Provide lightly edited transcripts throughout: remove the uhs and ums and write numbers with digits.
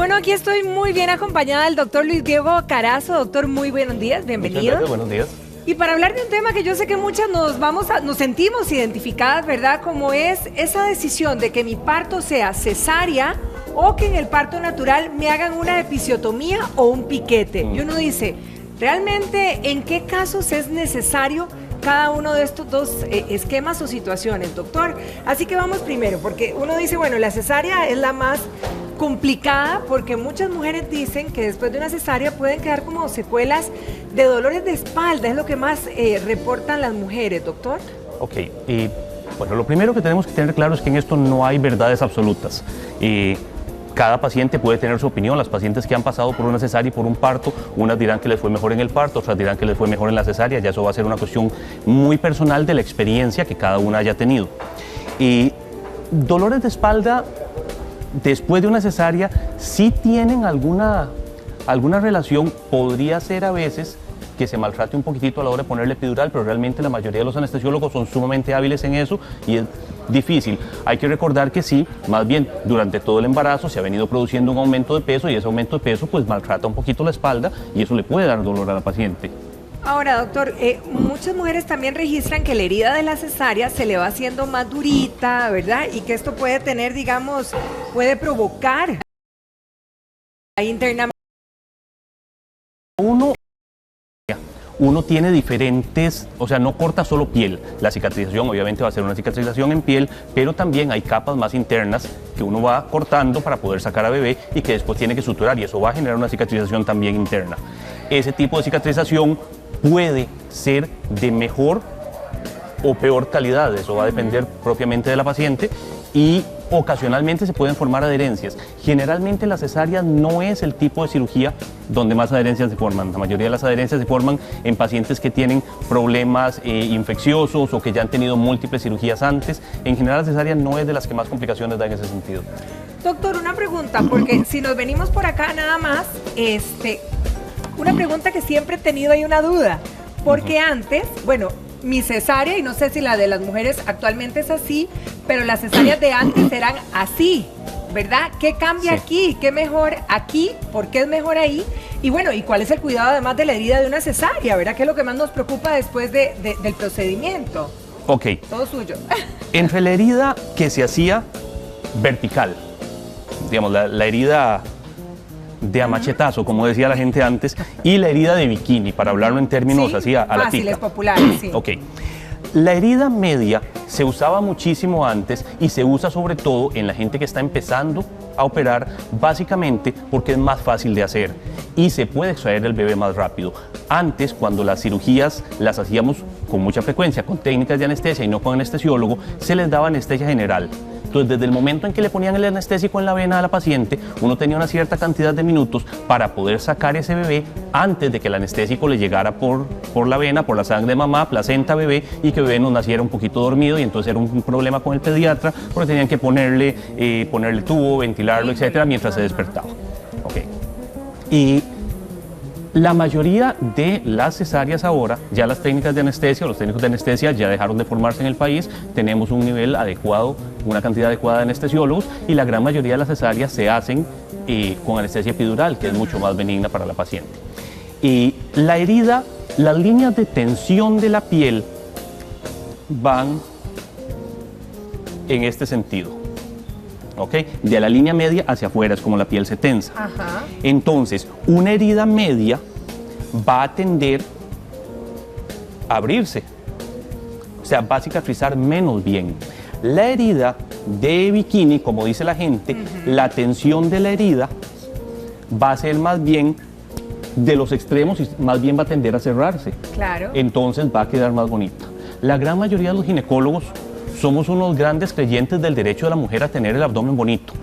Bueno, aquí estoy muy bien acompañada del doctor Luis Diego Carazo. Doctor, muy buenos días, bienvenido. Muchas gracias, buenos días. Y para hablar de un tema que yo sé que muchas nos sentimos identificadas, ¿verdad? Como es esa decisión de que mi parto sea cesárea o que en el parto natural me hagan una episiotomía o un piquete. Y uno dice, ¿realmente en qué casos es necesario cada uno de estos dos esquemas o situaciones, doctor? Así que vamos primero, porque uno dice, bueno, la cesárea es la más complicada porque muchas mujeres dicen que después de una cesárea pueden quedar como secuelas de dolores de espalda, es lo que más reportan las mujeres, doctor. Ok, bueno, lo primero que tenemos que tener claro es que en esto no hay verdades absolutas. Cada paciente puede tener su opinión. Las pacientes que han pasado por una cesárea y por un parto, unas dirán que les fue mejor en el parto, otras dirán que les fue mejor en la cesárea. Ya eso va a ser una cuestión muy personal de la experiencia que cada una haya tenido. Dolores de espalda después de una cesárea sí tienen alguna relación. Podría ser a veces que se maltrate un poquitito a la hora de ponerle epidural, pero realmente la mayoría de los anestesiólogos son sumamente hábiles en eso y es difícil. Hay que recordar que sí, más bien durante todo el embarazo se ha venido produciendo un aumento de peso y ese aumento de peso pues maltrata un poquito la espalda y eso le puede dar dolor a la paciente. Ahora, doctor, muchas mujeres también registran que la herida de la cesárea se le va haciendo más durita, ¿verdad? Y que esto puede tener, digamos, puede provocar internamente. Uno tiene diferentes, o sea, no corta solo piel. La cicatrización obviamente va a ser una cicatrización en piel, pero también hay capas más internas que uno va cortando para poder sacar a bebé y que después tiene que suturar y eso va a generar una cicatrización también interna. Ese tipo de cicatrización puede ser de mejor o peor calidad, eso va a depender propiamente de la paciente y ocasionalmente se pueden formar adherencias. Generalmente la cesárea no es el tipo de cirugía donde más adherencias se forman. La mayoría de las adherencias se forman en pacientes que tienen problemas infecciosos o que ya han tenido múltiples cirugías antes. En general la cesárea no es de las que más complicaciones da en ese sentido. Doctor, una pregunta, porque si nos venimos por acá nada más, una pregunta que siempre he tenido ahí una duda, porque antes, bueno, mi cesárea, y no sé si la de las mujeres actualmente es así, pero las cesáreas de antes eran así, ¿verdad? ¿Qué cambia aquí? ¿Qué mejor aquí? ¿Por qué es mejor ahí? Y bueno, ¿y cuál es el cuidado además de la herida de una cesárea, verdad? ¿Qué es lo que más nos preocupa después del procedimiento? Ok. Todo suyo. Entre la herida que se hacía vertical, digamos, la herida de a machetazo, como decía la gente antes, y la herida de bikini, para hablarlo en términos así a la tica. Fáciles, populares, sí. Ok. La herida media se usaba muchísimo antes y se usa sobre todo en la gente que está empezando a operar, básicamente porque es más fácil de hacer y se puede extraer el bebé más rápido. Antes, cuando las cirugías las hacíamos con mucha frecuencia, con técnicas de anestesia y no con anestesiólogo, se les daba anestesia general. Entonces, desde el momento en que le ponían el anestésico en la vena a la paciente, uno tenía una cierta cantidad de minutos para poder sacar ese bebé antes de que el anestésico le llegara por la vena, por la sangre de mamá, placenta, bebé, y que el bebé no naciera un poquito dormido, y entonces era un problema con el pediatra, porque tenían que ponerle tubo, ventilarlo, etcétera, mientras se despertaba. Okay. Y la mayoría de las cesáreas ahora, ya las técnicas de anestesia, los técnicos de anestesia ya dejaron de formarse en el país, tenemos un nivel adecuado, una cantidad adecuada de anestesiólogos y la gran mayoría de las cesáreas se hacen con anestesia epidural, que es mucho más benigna para la paciente. Y la herida, las líneas de tensión de la piel van en este sentido. ¿Okay? De la línea media hacia afuera es como la piel se tensa. Ajá. Entonces, una herida media va a tender a abrirse, o sea, va a cicatrizar menos bien. La herida de bikini, como dice la gente, la tensión de la herida va a ser más bien de los extremos y más bien va a tender a cerrarse. Claro. Entonces va a quedar más bonita. La gran mayoría de los ginecólogos somos unos grandes creyentes del derecho de la mujer a tener el abdomen bonito.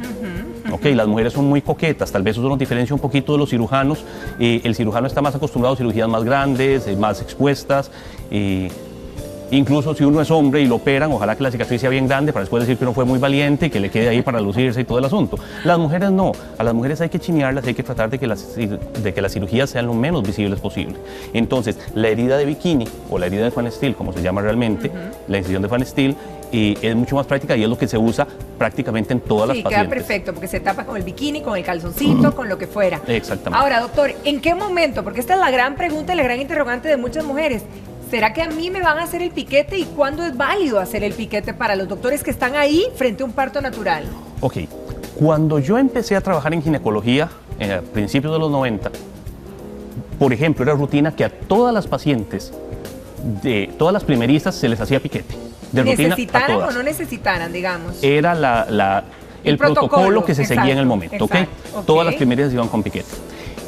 Okay, las mujeres son muy coquetas, tal vez eso nos diferencia un poquito de los cirujanos. El cirujano está más acostumbrado a cirugías más grandes, más expuestas. Incluso si uno es hombre y lo operan, ojalá que la cicatriz sea bien grande para después decir que uno fue muy valiente y que le quede ahí para lucirse y todo el asunto. Las mujeres no. A las mujeres hay que chinearlas, hay que tratar de que las cirugías sean lo menos visibles posible. Entonces, la herida de bikini o la herida de Van Steel, como se llama realmente, la incisión de Van Steel, es mucho más práctica y es lo que se usa prácticamente en todas las pacientes. Sí, queda perfecto porque se tapa con el bikini, con el calzoncito, con lo que fuera. Exactamente. Ahora, doctor, ¿en qué momento? Porque esta es la gran pregunta y la gran interrogante de muchas mujeres. ¿Será que a mí me van a hacer el piquete y cuándo es válido hacer el piquete para los doctores que están ahí frente a un parto natural? Ok, cuando yo empecé a trabajar en ginecología a principios de los 90, por ejemplo, era rutina que a todas las pacientes, de todas las primeristas, se les hacía piquete. De rutina a todas. ¿Necesitaran o no necesitaran, digamos? Era el protocolo que se seguía en el momento, ¿ok? Todas las primeristas iban con piquete.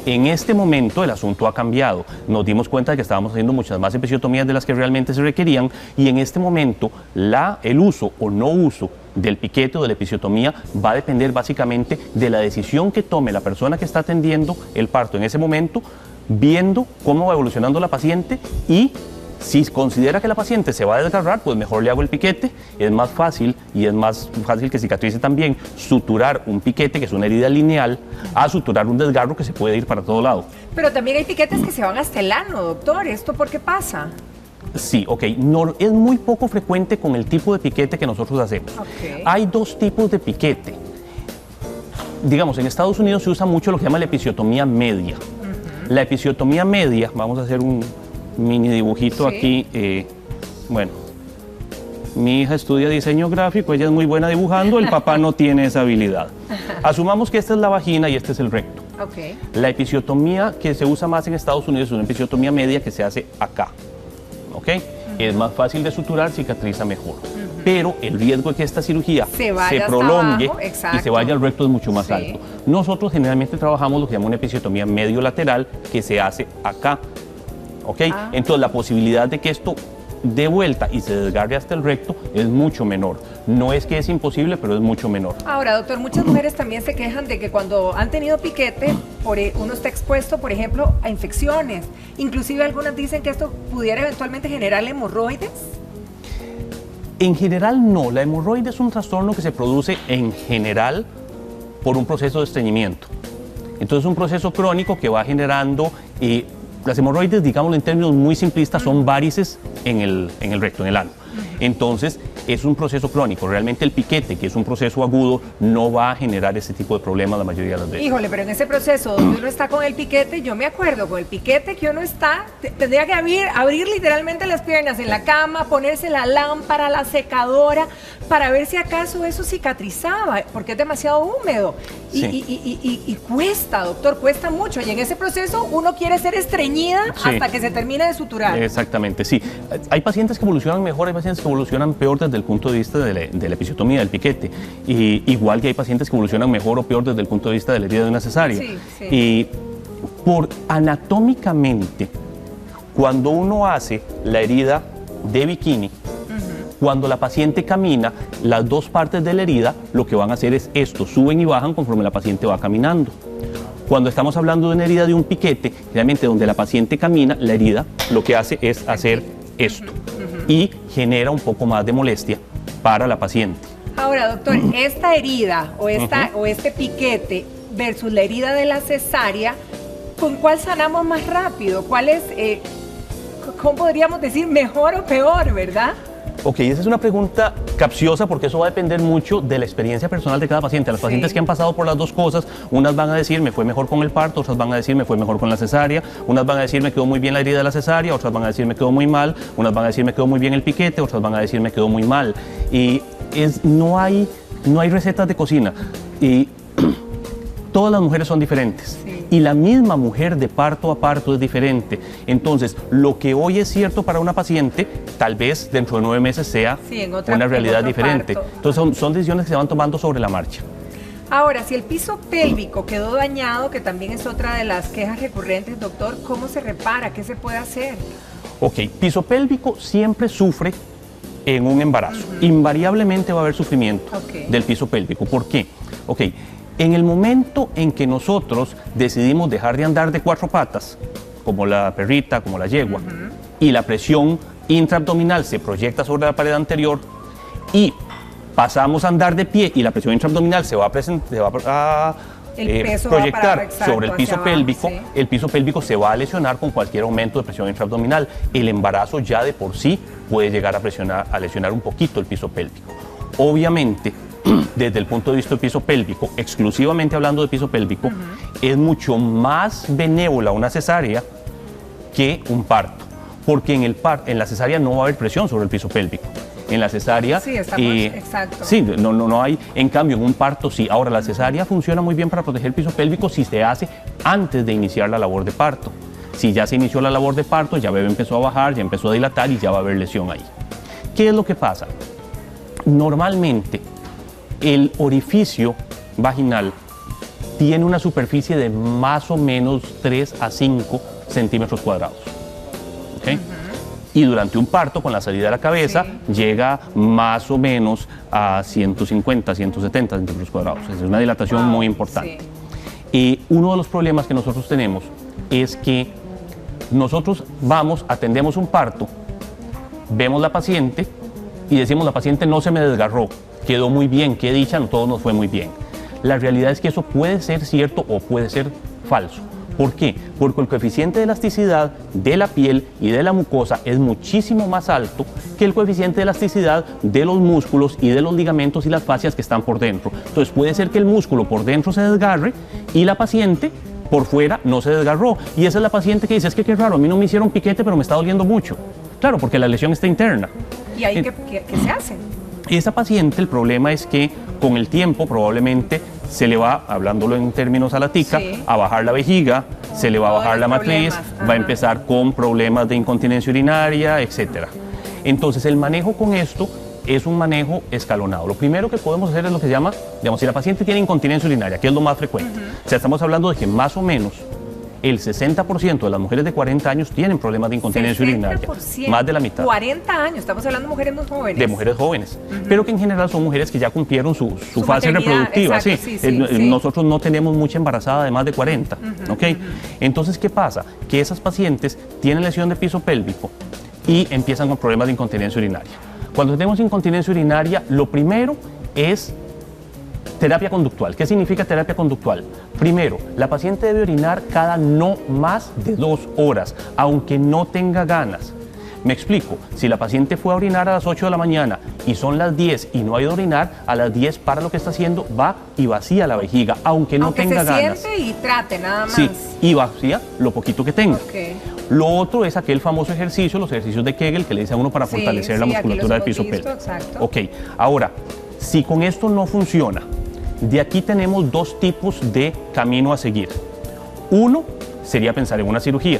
En este momento el asunto ha cambiado. Nos dimos cuenta de que estábamos haciendo muchas más episiotomías de las que realmente se requerían y en este momento el uso o no uso del piquete o de la episiotomía va a depender básicamente de la decisión que tome la persona que está atendiendo el parto en ese momento, viendo cómo va evolucionando la paciente y si considera que la paciente se va a desgarrar, pues mejor le hago el piquete. Es más fácil y es más fácil que cicatrice también suturar un piquete, que es una herida lineal, a suturar un desgarro que se puede ir para todo lado. Pero también hay piquetes que se van hasta el ano, doctor. ¿Esto por qué pasa? Sí, ok. No, es muy poco frecuente con el tipo de piquete que nosotros hacemos. Okay. Hay dos tipos de piquete. Digamos, en Estados Unidos se usa mucho lo que se llama la episiotomía media. La episiotomía media, vamos a hacer un mini dibujito aquí. Bueno, mi hija estudia diseño gráfico, ella es muy buena dibujando, el papá no tiene esa habilidad. Asumamos que esta es la vagina y este es el recto. Okay. La episiotomía que se usa más en Estados Unidos es una episiotomía media que se hace acá. ¿Ok? Es más fácil de suturar, cicatriza mejor. Pero el riesgo de que esta cirugía se prolongue abajo, y se vaya al recto es mucho más alto. Nosotros generalmente trabajamos lo que se llama una episiotomía medio lateral que se hace acá. ¿Ok? Entonces la posibilidad de que esto dé vuelta y se desgarre hasta el recto es mucho menor. No es que es imposible, pero es mucho menor. Ahora, doctor, muchas mujeres también se quejan de que cuando han tenido piquete, uno está expuesto, por ejemplo, a infecciones. Inclusive algunas dicen que esto pudiera eventualmente generar hemorroides. En general no, la hemorroide es un trastorno que se produce en general por un proceso de estreñimiento. Entonces es un proceso crónico que va generando las hemorroides, digámoslo en términos muy simplistas, son varices en el recto, en el ano. Entonces, es un proceso crónico. Realmente el piquete, que es un proceso agudo, no va a generar ese tipo de problemas la mayoría de las veces. Híjole, pero en ese proceso donde uno está con el piquete, yo me acuerdo, con el piquete que uno está, tendría que abrir literalmente las piernas en la cama, ponerse la lámpara, la secadora, para ver si acaso eso cicatrizaba, porque es demasiado húmedo. Y cuesta, doctor, cuesta mucho. Y en ese proceso uno quiere ser estreñida hasta que se termine de suturar. Exactamente, sí. Hay pacientes que evolucionan mejor, hay pacientes que evolucionan peor desde el punto de vista de la episiotomía, del piquete. Y igual que hay pacientes que evolucionan mejor o peor desde el punto de vista de la herida de una cesárea. Y anatómicamente, cuando uno hace la herida de bikini, cuando la paciente camina, las dos partes de la herida lo que van a hacer es esto, suben y bajan conforme la paciente va caminando. Cuando estamos hablando de una herida de un piquete, realmente donde la paciente camina, la herida lo que hace es hacer esto y genera un poco más de molestia para la paciente. Ahora, doctor, esta herida o este piquete versus la herida de la cesárea, ¿con cuál sanamos más rápido? ¿Cuál es, cómo podríamos decir, mejor o peor, verdad? Ok, esa es una pregunta capciosa porque eso va a depender mucho de la experiencia personal de cada paciente. Las pacientes que han pasado por las dos cosas, unas van a decir me fue mejor con el parto, otras van a decir me fue mejor con la cesárea, unas van a decir me quedó muy bien la herida de la cesárea, otras van a decir me quedó muy mal, unas van a decir me quedó muy bien el piquete, otras van a decir me quedó muy mal. Y no hay recetas de cocina y todas las mujeres son diferentes. Y la misma mujer de parto a parto es diferente. Entonces, lo que hoy es cierto para una paciente, tal vez dentro de 9 meses sea una realidad diferente. Parto. Entonces, son decisiones que se van tomando sobre la marcha. Ahora, si el piso pélvico quedó dañado, que también es otra de las quejas recurrentes, doctor, ¿cómo se repara? ¿Qué se puede hacer? Ok, piso pélvico siempre sufre en un embarazo. Invariablemente va a haber sufrimiento del piso pélvico. ¿Por qué? Ok. En el momento en que nosotros decidimos dejar de andar de 4 patas, como la perrita, como la yegua, y la presión intraabdominal se proyecta sobre la pared anterior y pasamos a andar de pie y la presión intraabdominal se va a proyectar sobre el piso pélvico, sí. El piso pélvico se va a lesionar con cualquier aumento de presión intraabdominal. El embarazo ya de por sí puede llegar a lesionar un poquito el piso pélvico. Obviamente, desde el punto de vista del piso pélvico, exclusivamente hablando de piso pélvico, es mucho más benévola una cesárea que un parto, porque en la cesárea no va a haber presión sobre el piso pélvico. En la cesárea, sí, exacto. Sí, no hay, en cambio en un parto sí. Ahora, la cesárea funciona muy bien para proteger el piso pélvico si se hace antes de iniciar la labor de parto. Si ya se inició la labor de parto, ya bebé empezó a bajar, ya empezó a dilatar y ya va a haber lesión ahí. ¿Qué es lo que pasa? Normalmente, el orificio vaginal tiene una superficie de más o menos 3 a 5 centímetros cuadrados. ¿Okay? Y durante un parto, con la salida de la cabeza, sí, llega más o menos a 150, 170 centímetros cuadrados. Es una dilatación muy importante. Sí. Y uno de los problemas que nosotros tenemos es que nosotros atendemos un parto, vemos la paciente y decimos, la paciente no se me desgarró, quedó muy bien, qué dicha, todo nos fue muy bien. La realidad es que eso puede ser cierto o puede ser falso. ¿Por qué? Porque el coeficiente de elasticidad de la piel y de la mucosa es muchísimo más alto que el coeficiente de elasticidad de los músculos y de los ligamentos y las fascias que están por dentro. Entonces puede ser que el músculo por dentro se desgarre y la paciente por fuera no se desgarró. Y esa es la paciente que dice, es que qué raro, a mí no me hicieron piquete pero me está doliendo mucho. Claro, porque la lesión está interna. ¿Y ahí qué se hace? Esa paciente, el problema es que con el tiempo probablemente se le va, hablándolo en términos a la tica, sí, a bajar la vejiga, se le va a bajar la matriz, va a empezar con problemas de incontinencia urinaria, etc. Entonces el manejo con esto es un manejo escalonado. Lo primero que podemos hacer es lo que se llama, digamos, si la paciente tiene incontinencia urinaria, que es lo más frecuente, o sea, estamos hablando de que más o menos el 60% de las mujeres de 40 años tienen problemas de incontinencia urinaria. Más de la mitad. 40 años, estamos hablando de mujeres muy jóvenes. De mujeres jóvenes, pero que en general son mujeres que ya cumplieron su fase reproductiva. Exacto, sí. Nosotros no tenemos mucha embarazada de más de 40. ¿Okay? Entonces, ¿qué pasa? Que esas pacientes tienen lesión de piso pélvico y empiezan con problemas de incontinencia urinaria. Cuando tenemos incontinencia urinaria, lo primero es terapia conductual. ¿Qué significa terapia conductual? Primero, la paciente debe orinar cada no más de 2 horas, aunque no tenga ganas. Me explico, si la paciente fue a orinar a las 8 de la mañana y son las 10 y no ha ido a orinar, a las 10 para lo que está haciendo, va y vacía la vejiga, aunque no tenga ganas. Se siente y trate nada más. Sí, y vacía lo poquito que tenga. Okay. Lo otro es aquel famoso ejercicio, los ejercicios de Kegel, que le dice a uno para fortalecer la musculatura del piso pélvico. Exacto. Ok, ahora, si con esto no funciona, de aquí tenemos 2 tipos de camino a seguir. Uno sería pensar en una cirugía.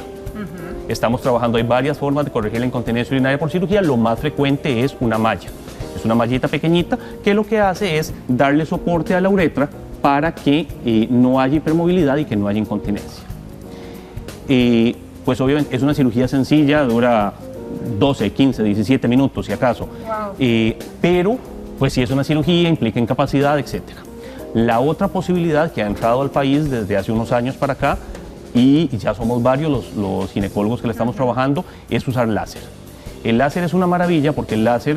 Estamos trabajando, hay varias formas de corregir la incontinencia urinaria por cirugía. Lo más frecuente es una malla. Es una mallita pequeñita que lo que hace es darle soporte a la uretra para que no haya hipermovilidad y que no haya incontinencia. Pues obviamente es una cirugía sencilla, dura 12, 15, 17 minutos si acaso. Wow. Pero pues si es una cirugía, implica incapacidad, etcétera. La otra posibilidad que ha entrado al país desde hace unos años para acá, y ya somos varios los ginecólogos que le estamos trabajando, es usar láser. El láser es una maravilla porque el láser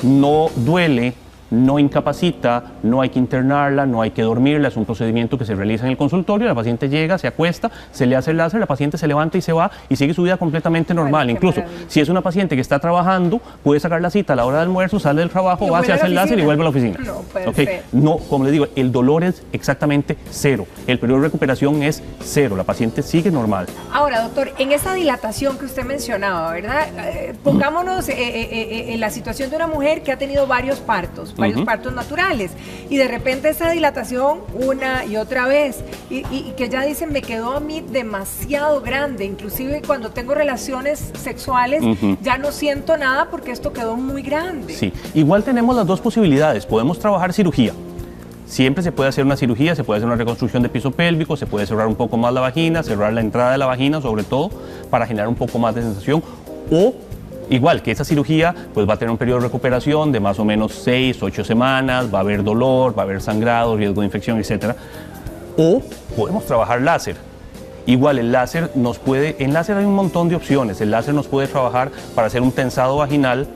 no duele, no incapacita, no hay que internarla, no hay que dormirla, es un procedimiento que se realiza en el consultorio, la paciente llega, se acuesta, se le hace el láser, la paciente se levanta y se va y sigue su vida completamente normal. Incluso si es una paciente que está trabajando, puede sacar la cita a la hora del almuerzo, sale del trabajo, va, se hace el láser y vuelve a la oficina. No, okay. No, como les digo, el dolor es exactamente 0, el periodo de recuperación es 0, la paciente sigue normal. Ahora, doctor, en esa dilatación que usted mencionaba, ¿verdad? Pongámonos en la situación de una mujer que ha tenido varios partos partos naturales, y de repente esa dilatación una y otra vez, y que ya dicen, me quedó a mí demasiado grande, inclusive cuando tengo relaciones sexuales ya no siento nada porque esto quedó muy grande. Sí, igual tenemos las 2 posibilidades, podemos trabajar cirugía. Siempre se puede hacer una cirugía, se puede hacer una reconstrucción de piso pélvico, se puede cerrar un poco más la vagina, cerrar la entrada de la vagina sobre todo, para generar un poco más de sensación, o igual que esa cirugía, pues va a tener un periodo de recuperación de más o menos 6, 8 semanas, va a haber dolor, va a haber sangrado, riesgo de infección, etc. O podemos trabajar láser. Igual el láser nos puede, en láser hay un montón de opciones, el láser nos puede trabajar para hacer un tensado vaginal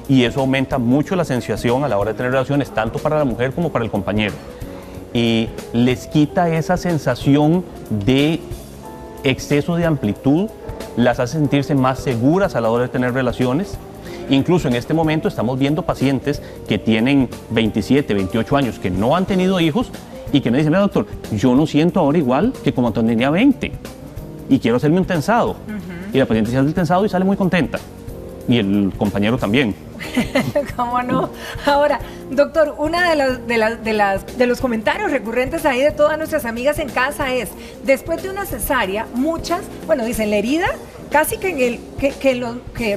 y eso aumenta mucho la sensación a la hora de tener relaciones, tanto para la mujer como para el compañero. Y les quita esa sensación de exceso de amplitud, las hace sentirse más seguras a la hora de tener relaciones. Incluso en este momento estamos viendo pacientes que tienen 27, 28 años, que no han tenido hijos y que me dicen, mira doctor, yo no siento ahora igual que como cuando tenía 20 y quiero hacerme un tensado. Y la paciente se hace el tensado y sale muy contenta. Y el compañero también. ¿Cómo no? Ahora, doctor, una de los comentarios recurrentes ahí de todas nuestras amigas en casa es, después de una cesárea, muchas, bueno, dicen, la herida casi que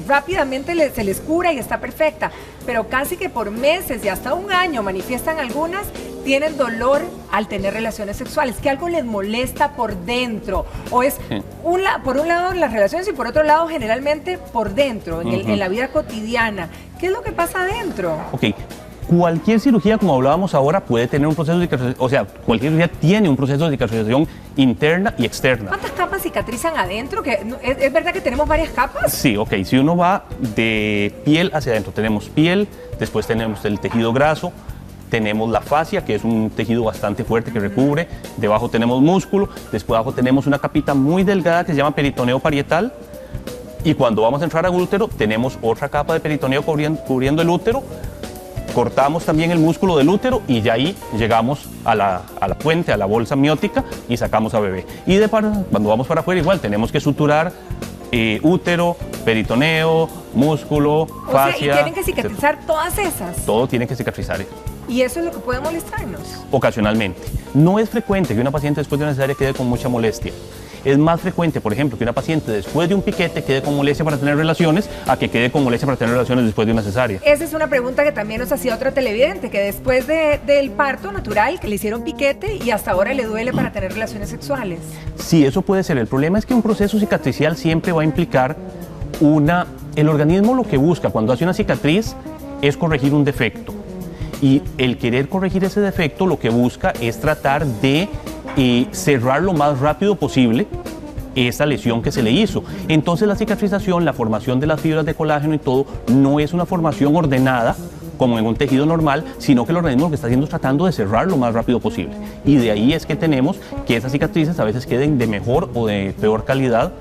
rápidamente se les cura y está perfecta, pero casi que por meses y hasta un año manifiestan algunas, tienen dolor al tener relaciones sexuales, que algo les molesta por dentro, o es por un lado las relaciones y por otro lado generalmente por dentro, en la vida cotidiana. ¿Qué es lo que pasa adentro? Ok, cualquier cirugía, como hablábamos ahora, puede tener un proceso de cicatrización, o sea, cualquier cirugía tiene un proceso de cicatrización interna y externa. ¿Cuántas capas cicatrizan adentro? ¿Es verdad que tenemos varias capas? Sí, ok, si uno va de piel hacia adentro, tenemos piel, después tenemos el tejido graso, tenemos la fascia, que es un tejido bastante fuerte que recubre, debajo tenemos músculo, después abajo tenemos una capita muy delgada que se llama peritoneo parietal, y cuando vamos a entrar al útero tenemos otra capa de peritoneo cubriendo el útero, cortamos también el músculo del útero y ya ahí llegamos a la puente, a la bolsa amniótica y sacamos a bebé. Y cuando vamos para afuera igual tenemos que suturar útero, peritoneo, músculo, fascia. O sea, ¿y tienen que cicatrizar todas esas? Todo tiene que cicatrizar. ¿Y eso es lo que puede molestarnos? Ocasionalmente. No es frecuente que una paciente después de una cesárea quede con mucha molestia. Es más frecuente, por ejemplo, que una paciente después de un piquete quede con molestia para tener relaciones a que quede con molestia para tener relaciones después de una cesárea. Esa es una pregunta que también nos hacía otra televidente, que después del parto natural, que le hicieron piquete y hasta ahora le duele para tener relaciones sexuales. Sí, eso puede ser. El problema es que un proceso cicatricial siempre va a implicar el organismo lo que busca cuando hace una cicatriz es corregir un defecto. Y el querer corregir ese defecto lo que busca es tratar de cerrar lo más rápido posible esa lesión que se le hizo. Entonces la cicatrización, la formación de las fibras de colágeno y todo, no es una formación ordenada como en un tejido normal, sino que el organismo lo que está haciendo es tratando de cerrar lo más rápido posible. Y de ahí es que tenemos que esas cicatrices a veces queden de mejor o de peor calidad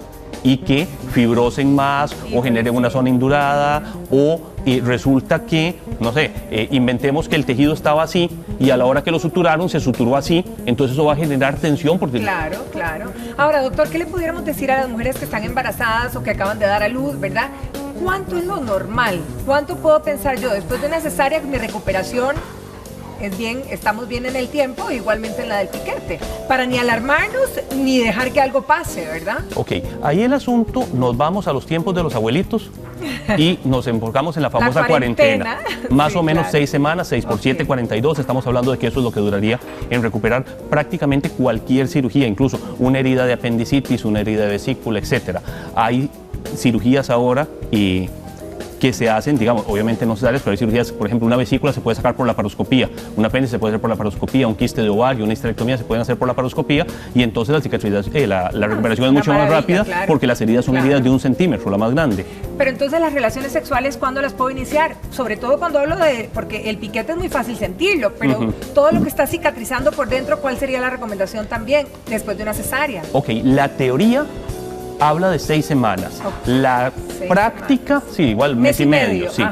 y que fibrosen más o generen una zona indurada o resulta que, no sé, inventemos que el tejido estaba así y a la hora que lo suturaron se suturó así, entonces eso va a generar tensión porque... Claro, claro. Ahora, doctor, ¿qué le pudiéramos decir a las mujeres que están embarazadas o que acaban de dar a luz, verdad? ¿Cuánto es lo normal? ¿Cuánto puedo pensar yo después de una cesárea mi recuperación es bien, estamos bien en el tiempo, igualmente en la del piquete, para ni alarmarnos ni dejar que algo pase, ¿verdad? Ok, ahí el asunto, nos vamos a los tiempos de los abuelitos y nos enfocamos en la famosa cuarentena. Más o menos 6 semanas, 6 por 7, 42, estamos hablando de que eso es lo que duraría en recuperar prácticamente cualquier cirugía, incluso una herida de apendicitis, una herida de vesícula, etcétera. Hay cirugías ahora que se hacen, digamos, obviamente no cesáreas, pero hay cirugías, por ejemplo, una vesícula se puede sacar por laparoscopía, un apéndice se puede hacer por laparoscopía, un quiste de ovario, una histerectomía se pueden hacer por laparoscopía y entonces la cicatrización, la recuperación es mucho más rápida, claro, porque las heridas son heridas de 1 centímetro, la más grande. Pero entonces las relaciones sexuales, ¿cuándo las puedo iniciar? Sobre todo cuando hablo porque el piquete es muy fácil sentirlo, pero todo lo que está cicatrizando por dentro, ¿cuál sería la recomendación también después de una cesárea? Ok, la teoría habla de 6 semanas. La práctica, sí, igual mes y medio, sí.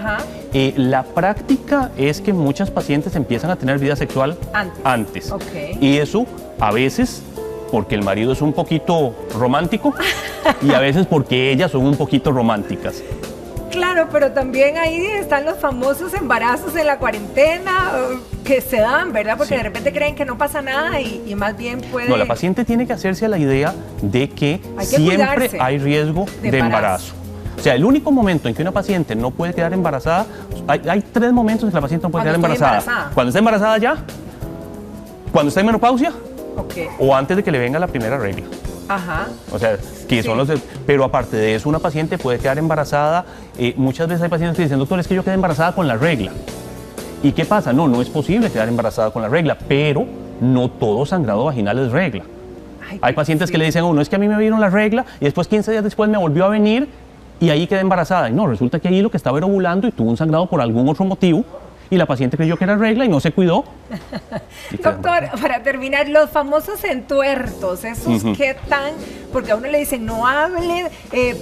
La práctica es que muchas pacientes empiezan a tener vida sexual antes. Y eso a veces porque el marido es un poquito romántico y a veces porque ellas son un poquito románticas. Claro, pero también ahí están los famosos embarazos en la cuarentena que se dan, ¿verdad? Porque de repente creen que no pasa nada y más bien puede... No, la paciente tiene que hacerse a la idea de que siempre hay riesgo de embarazo. O sea, el único momento en que una paciente no puede quedar embarazada, hay 3 momentos en que la paciente no puede quedar embarazada. Cuando está embarazada ya, cuando está en menopausia o antes de que le venga la primera regla. O sea, que son los... Pero aparte de eso, una paciente puede quedar embarazada. Muchas veces hay pacientes que dicen, doctor, es que yo quedé embarazada con la regla. ¿Y qué pasa? No es posible quedar embarazada con la regla, pero no todo sangrado vaginal es regla. Hay pacientes que le dicen a uno, es que a mí me vino la regla y después 15 días después me volvió a venir y ahí quedé embarazada. Y no, resulta que ahí lo que estaba era ovulando y tuvo un sangrado por algún otro motivo y la paciente creyó que era regla y no se cuidó. Doctor, para terminar, los famosos entuertos, esos qué tan, porque a uno le dicen no hable,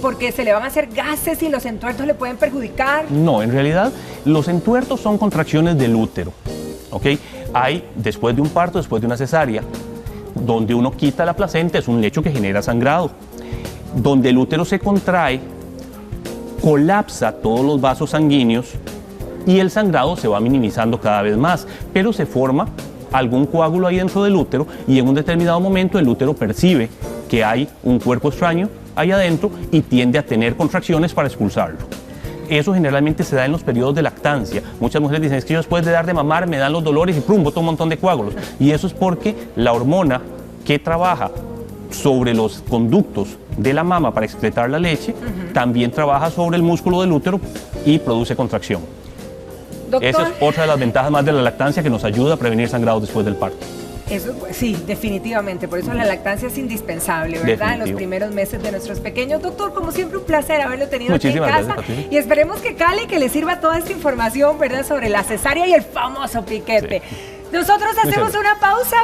porque se le van a hacer gases y los entuertos le pueden perjudicar. No, en realidad los entuertos son contracciones del útero, ¿ok? Hay, después de un parto, después de una cesárea, donde uno quita la placenta, es un lecho que genera sangrado. Donde el útero se contrae, colapsa todos los vasos sanguíneos y el sangrado se va minimizando cada vez más, pero se forma algún coágulo ahí dentro del útero y en un determinado momento el útero percibe que hay un cuerpo extraño ahí adentro y tiende a tener contracciones para expulsarlo. Eso generalmente se da en los periodos de lactancia. Muchas mujeres dicen, es que yo después de dar de mamar me dan los dolores y ¡prum!, boto un montón de coágulos. Y eso es porque la hormona que trabaja sobre los conductos de la mama para excretar la leche, también trabaja sobre el músculo del útero y produce contracción. Doctor, esa es otra de las ventajas más de la lactancia que nos ayuda a prevenir sangrados después del parto. Eso, sí, definitivamente, por eso la lactancia es indispensable, ¿verdad? Definitivo. En los primeros meses de nuestros pequeños. Doctor, como siempre, un placer haberlo tenido Muchísimas aquí en casa. gracias, Patricia. Y esperemos que cale, que le sirva toda esta información, ¿verdad? Sobre la cesárea y el famoso piquete. Sí. Nosotros hacemos una pausa.